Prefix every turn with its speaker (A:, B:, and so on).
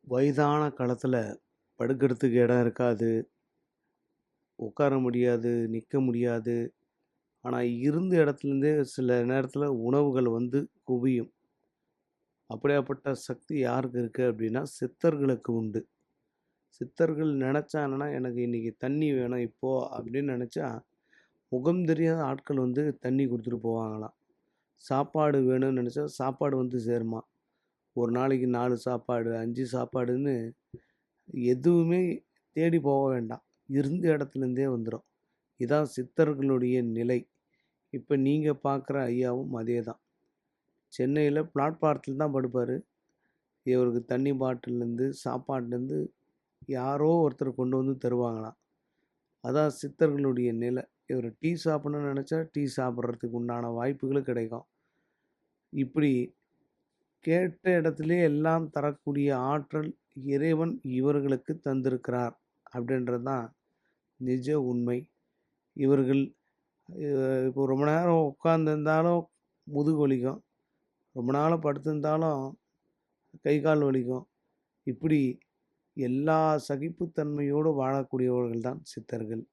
A: வயதான காலத்துல படுக்கிறதுக்கு இடம் இருக்காது. உட்கார முடியாது, நிக்க முடியாது. ஆனா, இருந்த இடத்துலேருந்தே சில நேரத்துல உணவுகள் வந்து குவியும். அப்படியாப்பட்ட சக்தி யாருக்கு இருக்கு அப்படின்னா, சித்தர்களுக்கு உண்டு. சித்தர்கள் நெனச்சாங்கன்னா, "எனக்கு இன்னைக்கு தண்ணி வேணும் இப்போ" அப்படின்னு நெனச்சா, முகம் தெரியாத ஆட்கள் வந்து தண்ணி குடுத்துட்டு போவாங்களாம். சாப்பாடு வேணும்னு நெனச்சா, சாப்பாடு வந்து சேருமாம். ஒரு நாளைக்கு 4 சாப்பாடு, 5 சாப்பாடுன்னு எதுவுமே தேடி போக வேண்டாம். இருந்த இடத்துலேருந்தே வந்துரும். இதான் சித்தர்களுடைய நிலை. இப்ப நீங்க பார்க்குற ஐயாவும் அதேதான். சென்னையில பிளாட்பாரத்தில தான் படுப்பாரு. இவருக்கு தண்ணி பாட்டில்லேருந்து, சாப்பாட்லேருந்து யாரோ ஒருத்தர் கொண்டு வந்து தருவாங்களாம். அதான் சித்தர்களுடைய நிலை. இவரு டீ சாப்பிடணும்னு நெனச்சா, டீ சாப்பிடுறதுக்கு உண்டான வாய்ப்புகளும் கிடைக்கும். இப்படி கேட்ட இடத்திலே எல்லாம் தரக்கூடிய ஆற்றல் இறைவன் இவர்களுக்கு தந்திருக்கிறார். அப்படின்றது தான் நிஜ உண்மை. இவர்கள் இப்போ ரொம்ப நேரம் உட்கார்ந்திருந்தாலும் முதுகு வலிக்கும். ரொம்ப நாளா படுத்திருந்தாலும் கை, கால் வலிக்கும். இப்படி எல்லா சகிப்புத்தன்மையோடு வாழக்கூடியவர்கள் தான் சித்தர்கள்.